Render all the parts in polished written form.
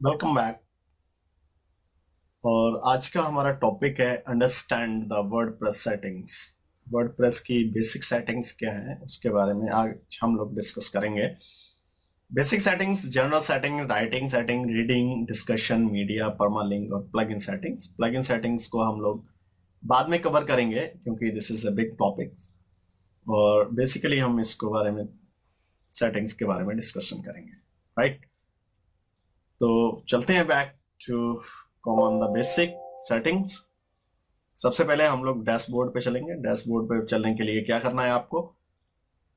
Welcome back. और आज का हमारा टॉपिक है understand the WordPress settings. WordPress की बेसिक सेटिंग्स क्या है उसके बारे में आज हम लोग डिस्कस करेंगे। Basic settings, general setting, writing setting, reading, discussion, media, permalink और प्लगइन सेटिंग्स। प्लगइन सेटिंग्स को हम लोग बाद में कवर करेंगे क्योंकि this is a big topic और बेसिकली हम इसको बारे में सेटिंग्स के बारे में डिस्कशन करेंगे, राइट? तो चलते हैं back to common the basic settings. सबसे पहले हम लोग डैशबोर्ड पे चलेंगे। डैशबोर्ड पे चलने के लिए क्या करना है, आपको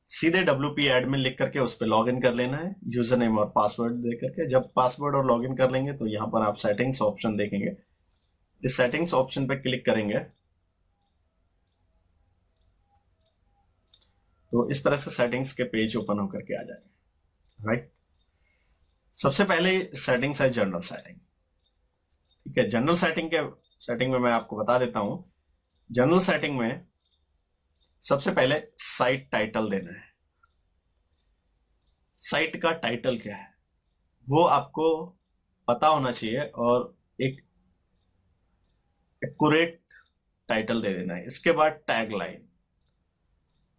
सीधे WP एडमिन लिख करके उस पर लॉग इन कर लेना है, यूजर नेम और पासवर्ड दे करके। जब पासवर्ड और लॉग इन कर लेंगे तो यहाँ पर आप सेटिंग्स ऑप्शन देखेंगे। इस सेटिंग्स ऑप्शन पे क्लिक करेंगे तो इस तरह से सेटिंग्स के पेज ओपन होकर के आ जाएंगे, राइट? सबसे पहले सेटिंग्स है जनरल सेटिंग। ठीक है, जनरल सेटिंग में मैं आपको बता देता हूं। जनरल सेटिंग में सबसे पहले साइट टाइटल देना है। साइट का टाइटल क्या है वो आपको पता होना चाहिए और एक एक्यूरेट टाइटल दे देना है। इसके बाद टैग लाइन।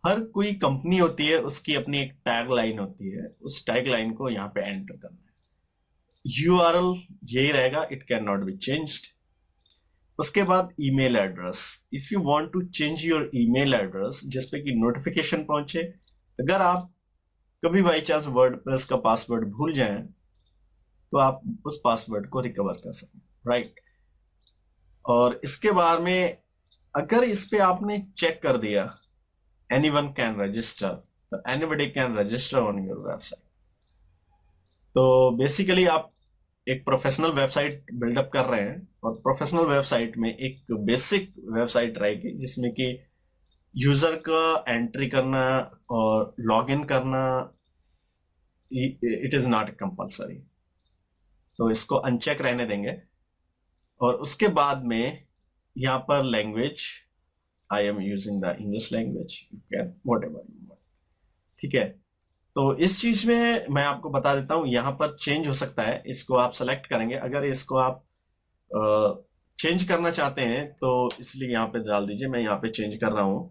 हर कोई कंपनी होती है, उसकी अपनी एक टैग लाइन होती है। उस टैग लाइन को यहाँ पे एंटर करना है। URL यही रहेगा, it can not be changed. उसके बाद email address. If you want to change your email address जिसपे कि नोटिफिकेशन पहुंचे, अगर आप कभी बाई चांस वर्डप्रेस का पासवर्ड भूल जाएं तो आप उस पासवर्ड को रिकवर कर सकें, राइट? और इसके बाद में अगर इस पे आपने चेक कर दिया एनीवन कैन रजिस्टर, तो anybody can register on your website. तो बेसिकली आप एक प्रोफेशनल वेबसाइट बिल्डअप कर रहे हैं और प्रोफेशनल वेबसाइट में एक बेसिक वेबसाइट रहेगी जिसमें कि यूजर का एंट्री करना और लॉगिन करना इट इज नॉट कंपल्सरी, तो इसको अनचेक रहने देंगे। और उसके बाद में यहाँ पर language, I am using the English language, you can what ever you want. ठीक है, तो इस चीज में मैं आपको बता देता हूं, यहाँ पर चेंज हो सकता है। इसको आप सेलेक्ट करेंगे। अगर इसको आप चेंज करना चाहते हैं तो इसलिए यहाँ पे डाल दीजिए। मैं यहाँ पे चेंज कर रहा हूं।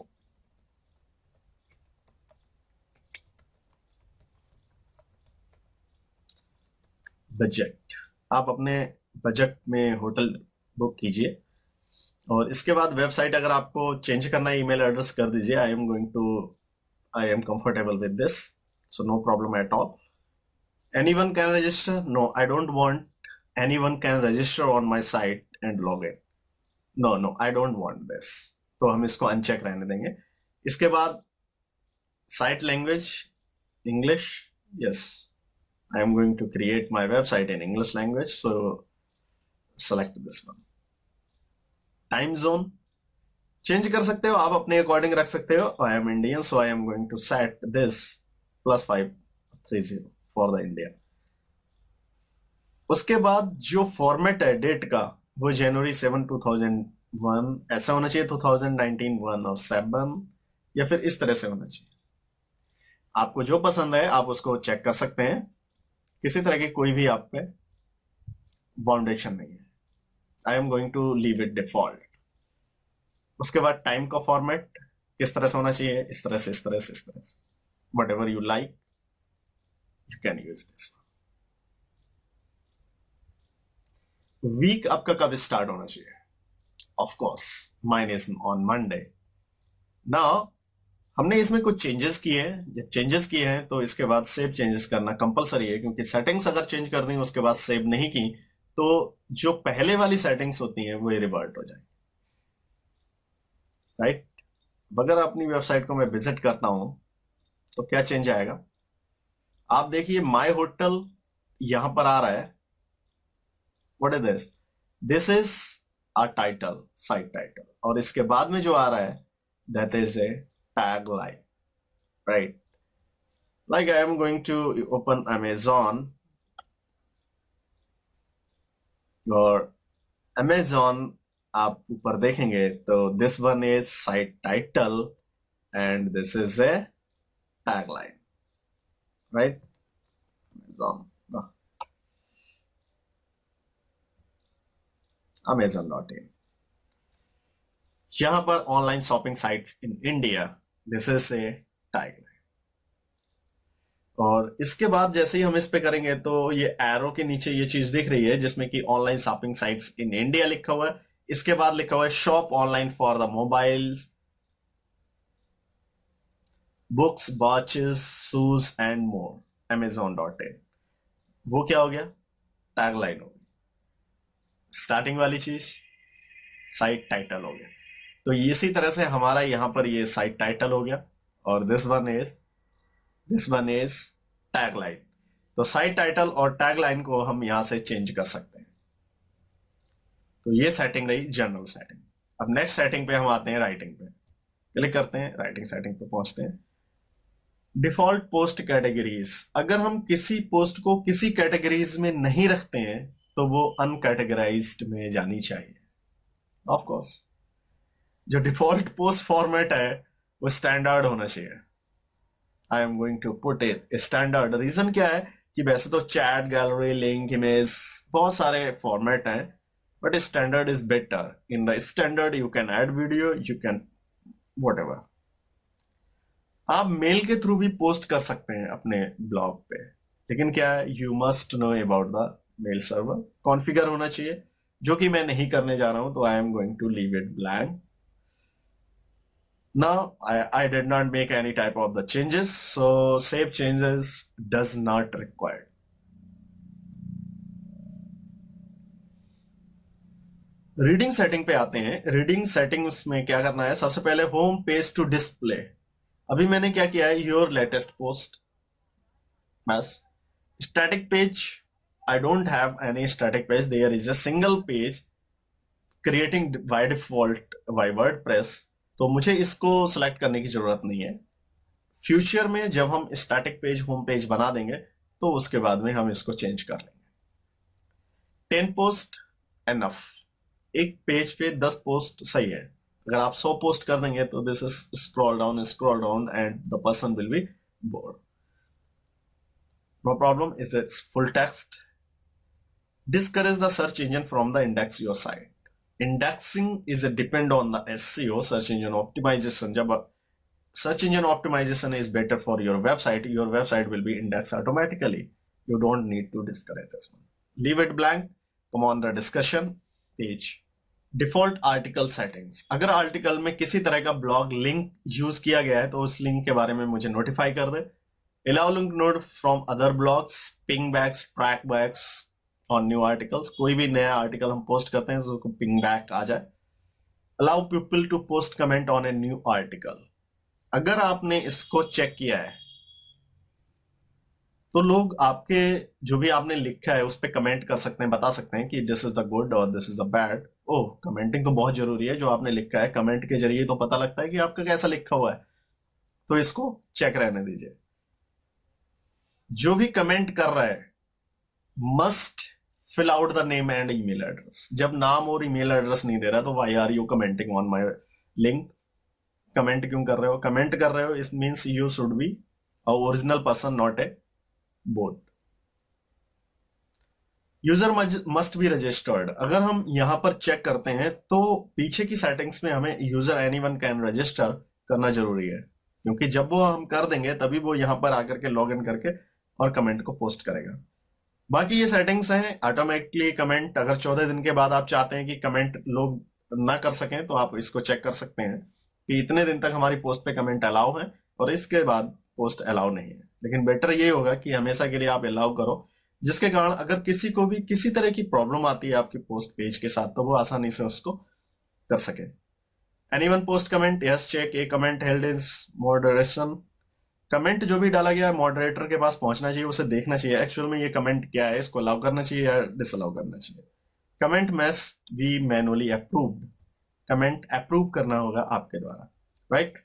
बजट। आप अपने बजट में होटल बुक कीजिए और इसके बाद वेबसाइट अगर आपको चेंज करना है, ईमेल एड्रेस कर दीजिए। I am comfortable with this, so no problem at all. Anyone can register? No, I don't want anyone can register on my site and log in. No no, I don't want this, तो हम इसको uncheck रहने देंगे। इसके बाद site language English, yes, I am going to create my website in English language, so select this one. Time zone change कर सकते हो, आप अपने अकॉर्डिंग रख सकते हो। I am Indian, so I am going to set this +530 for the India. उसके बाद जो फॉर्मेट है डेट का, वो January 7, 2001 ऐसा होना चाहिए, 2019 1 और 7, या फिर इस तरह से होना चाहिए। आपको जो पसंद है आप उसको चेक कर सकते हैं। किसी तरह की कोई भी आप पे बाउंडेशन नहीं है। I am going to leave it default. उसके बाद टाइम का फॉर्मेट किस तरह से होना चाहिए, इस तरह से, इस तरह से, इस तरह से, whatever you like, you can use this. Week आपका कब स्टार्ट होना चाहिए? Of course mine is on Monday. Now हमने इसमें कुछ चेंजेस किए हैं। जब चेंजेस किए हैं तो इसके बाद सेव चेंजेस करना कंपलसरी है, क्योंकि सेटिंग्स अगर चेंज कर दी उसके बाद सेव नहीं की तो जो पहले वाली सेटिंग्स होती हैं वो रिवर्ट हो जाएगी, राइट? अगर अपनी वेबसाइट को मैं विजिट करता हूं तो क्या चेंज आएगा, आप देखिए। माय होटल यहां पर आ रहा है। What is this? This is a title, site title, और इसके बाद में जो आ रहा है that is a tag line, right? Like I am going to open Amazon, और Amazon आप ऊपर देखेंगे तो this one is site title and this is a tagline, right? Amazon. Amazon.in। यहां पर online shopping sites in India, this is a tagline. और इसके बाद जैसे ही हम इस पे करेंगे तो ये एरो के नीचे ये चीज दिख रही है जिसमें कि online shopping sites in India लिखा हुआ है। इसके बाद लिखा हुआ है shop online for the mobiles, books, watches, shoes and more, Amazon.in। वो क्या हो गया? टैगलाइन हो गई। स्टार्टिंग वाली चीज साइट टाइटल हो गया। तो इसी तरह से हमारा यहां पर ये साइट टाइटल हो गया और दिस वन इज टैगलाइन। तो साइट टाइटल और टैगलाइन को हम यहां से चेंज कर सकते हैं। तो ये सेटिंग रही जनरल सेटिंग। अब नेक्स्ट सेटिंग पे हम आते हैं, राइटिंग पे क्लिक करते हैं, राइटिंग सेटिंग पे पहुंचते हैं। डिफॉल्ट पोस्ट कैटेगरीज, अगर हम किसी पोस्ट को किसी कैटेगरीज में नहीं रखते हैं तो वो अनकैटेगराइज्ड में जानी चाहिए। ऑफ कोर्स जो डिफॉल्ट पोस्ट फॉर्मेट है वो स्टैंडर्ड होना चाहिए। I am going to put it standard. Reason क्या है कि वैसे तो चैट, गैलरी, लिंक, इमेज बहुत सारे फॉर्मेट हैं, but standard is better. In the standard you can add video, you can whatever. आप मेल के थ्रू भी पोस्ट कर सकते हैं अपने ब्लॉग पे, लेकिन क्या है, you must know about the mail server, configure होना चाहिए, जो कि मैं नहीं करने जा रहा हूं। तो I am going to leave it blank. Now I did not make any type of the changes, so save changes does not required। Reading setting पे आते हैं। रीडिंग सेटिंग्स में क्या करना है, सबसे पहले होम पेज टू डिस्प्ले। अभी मैंने क्या किया है, योर लेटेस्ट पोस्ट, बस। Static page, I don't have any static page, there is a single page creating by default by WordPress. तो मुझे इसको सिलेक्ट करने की जरूरत नहीं है। फ्यूचर में जब हम स्टैटिक पेज होम पेज बना देंगे तो उसके बाद में हम इसको चेंज कर लेंगे। 10 पोस्ट एनफ, एक पेज पे 10 पोस्ट सही है। अगर आप 100 पोस्ट कर देंगे तो this is scroll down and the person will be bored. No problem, is it's full text. Discourage the search engine from the index your site. Indexing is a depend on the SEO, search engine optimization। जब search engine optimization is better for your website will be indexed automatically। You don't need to discourage this one। Leave it blank। Come on the discussion page। Default article settings, अगर article में किसी तरह का blog link use किया गया है तो उस लिंक के बारे में मुझे नोटिफाई कर दे। Allow link node from other blogs, ping backs, track backs on new articles। कोई भी नया आर्टिकल हम पोस्ट करते हैं तो उसको पिंग बैक आ जाए। Allow people to post comment on a new article, अगर आपने इसको चेक किया है तो लोग आपके जो भी आपने लिखा है उस पर कमेंट कर सकते हैं, बता सकते हैं कि दिस इज द गुड और this is the bad. Oh, commenting तो बहुत जरूरी है। जो आपने लिखा है कमेंट के जरिए तो पता लगता है कि आपका कैसा लिखा हुआ है, तो इसको चेक रहने दीजिए। जो भी कमेंट कर रहा है must fill out the name and email address। जब नाम और ईमेल एड्रेस नहीं दे रहा तो why are you commenting on my link? Comment क्यों कर रहे हो? कमेंट कर रहे हो it means you should be a original person, not a boat. User must be registered, अगर हम यहां पर चेक करते हैं तो पीछे की सेटिंग्स में हमें यूजर एनीवन कैन रजिस्टर करना जरूरी है, क्योंकि जब वो हम कर देंगे तभी वो यहां पर आकर के लॉग इन करके और कमेंट को पोस्ट करेगा। बाकी ये सेटिंग्स हैं। ऑटोमेटिकली कमेंट, अगर 14 दिन के बाद आप चाहते हैं कि कमेंट लोग ना कर सकें तो आप इसको चेक कर सकते हैं कि इतने दिन तक हमारी पोस्ट पे कमेंट अलाउ है और इसके बाद पोस्ट अलाउ नहीं है। लेकिन बेटर ये होगा कि हमेशा के लिए आप अलाउ करो, जिसके कारण अगर किसी को भी किसी तरह की प्रॉब्लम आती है आपकी पोस्ट पेज के साथ तो वो आसानी से उसको कर सके। Anyone post comment, yes check a comment held is moderation. Comment जो भी डाला गया है मॉडरेटर के पास पहुंचना चाहिए, उसे देखना चाहिए एक्चुअल में ये कमेंट क्या है, इसको अलाउ करना चाहिए या डिसअलाउ करना चाहिए। Comment must be manually approved, comment approve करना होगा आपके द्वारा, राइट।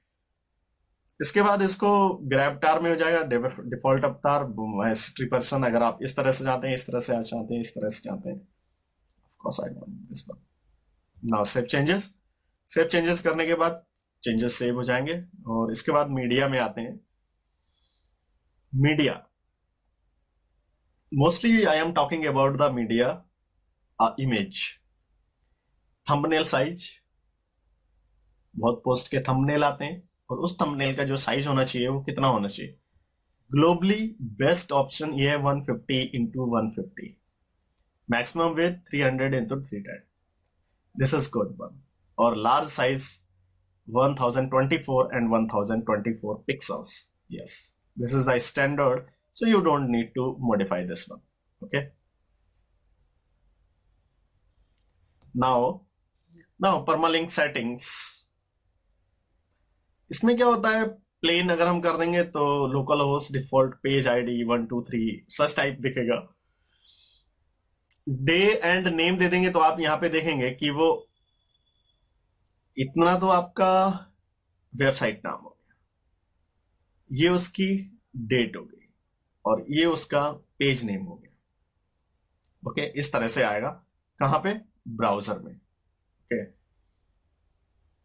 इसके बाद इसको ग्रैबटार में हो जाएगा, डिफॉल्ट अवतार, हिस्ट्री पर्सन। अगर आप इस तरह से चाहते हैं, इस तरह से चाहते हैं, इस तरह से चाहते हैं, of course I want this one. Now save changes. Save changes करने के बाद चेंजेस सेव हो जाएंगे और इसके बाद मीडिया में आते हैं। Media, mostly I am talking about the media image। Thumbnail size, बहुत पोस्ट के थंबनेल आते हैं और उस थंबनेल का जो साइज होना चाहिए वो कितना होना चाहिए। ग्लोबली बेस्ट ऑप्शन ये है 150 into 150, maximum with 300 into 310, this is good one. और large size 1024 and 1024 pixels. Yes, this is the standard, so you don't need to modify this one. Okay. Now permalink settings. इसमें क्या होता है, plane अगर हम कर देंगे तो local host default page ID 123 such type दिखेगा। डे एंड नेम दे देंगे तो आप यहां पे देखेंगे कि वो इतना तो आपका वेबसाइट नाम हो गया, ये उसकी डेट हो गई और ये उसका पेज नेम हो गया। ओके, इस तरह से आएगा कहां पे, ब्राउजर में। ओके,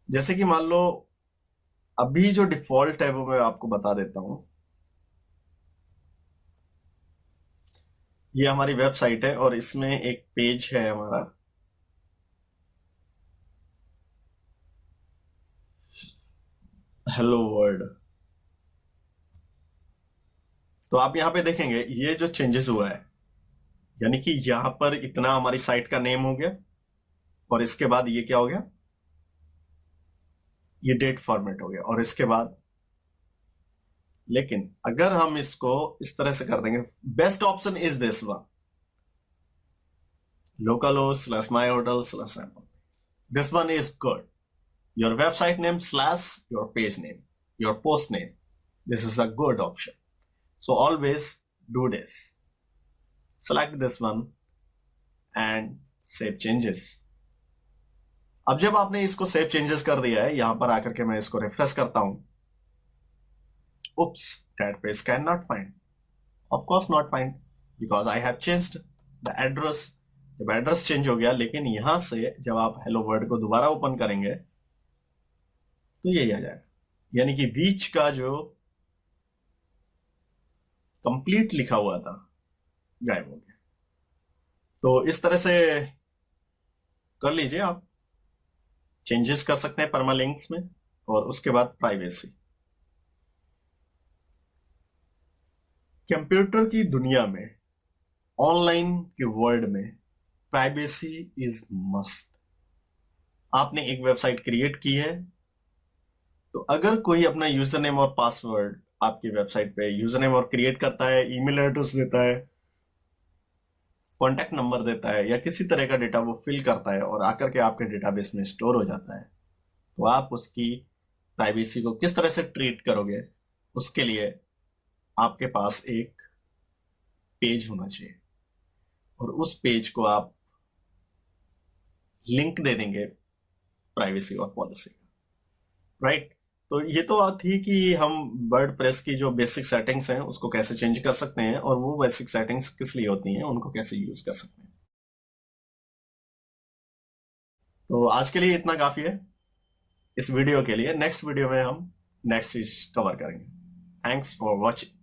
जैसे कि मान लो अभी जो डिफॉल्ट है वो मैं आपको बता देता हूं। ये हमारी वेबसाइट है और इसमें एक पेज है हमारा, हेलो वर्ल्ड। तो आप यहां पे देखेंगे ये जो चेंजेस हुआ है, यानी कि यहां पर इतना हमारी साइट का नेम हो गया और इसके बाद ये क्या हो गया, ये डेट फॉर्मेट हो गया और इसके बाद। लेकिन अगर हम इसको इस तरह से कर देंगे, best option is this one, localhost/myhotel/sample, this one is good, your website name / your page name, your post name, this is a good option, so always do this, select this one and save changes। अब जब आपने इसको save changes कर दिया है, यहां पर आकर के मैं इसको रिफ्रेश करता हूं, oops, that page cannot find, of course not find because I have changed the address। जब एड्रेस चेंज हो गया, लेकिन यहां से जब आप हेलो वर्ल्ड को दोबारा ओपन करेंगे तो यही आ जाएगा, यानी कि वीच का जो कंप्लीट लिखा हुआ था गायब हो गया। तो इस तरह से कर लीजिए, आप चेंजेस कर सकते हैं परमालिंक्स में। और उसके बाद प्राइवेसी, कंप्यूटर की दुनिया में, ऑनलाइन के वर्ल्ड में प्राइवेसी इज मस्ट। आपने एक वेबसाइट क्रिएट की है तो अगर कोई अपना यूजर नेम और पासवर्ड आपकी वेबसाइट पे यूजर नेम और क्रिएट करता है, ईमेल एड्रेस देता है, कॉन्टैक्ट नंबर देता है या किसी तरह का डेटा वो फिल करता है और आकर के आपके डेटाबेस में स्टोर हो जाता है, तो आप उसकी प्राइवेसी को किस तरह से ट्रीट करोगे, उसके लिए आपके पास एक पेज होना चाहिए और उस पेज को आप लिंक दे देंगे प्राइवेसी और पॉलिसी का, राइट। तो ये तो थी कि हम वर्डप्रेस की जो बेसिक सेटिंग्स हैं उसको कैसे चेंज कर सकते हैं और वो बेसिक सेटिंग्स किस लिए होती हैं, उनको कैसे यूज कर सकते हैं। तो आज के लिए इतना काफी है इस वीडियो के लिए। नेक्स्ट वीडियो में हम नेक्स्ट चीज कवर करेंगे। Thanks for watching.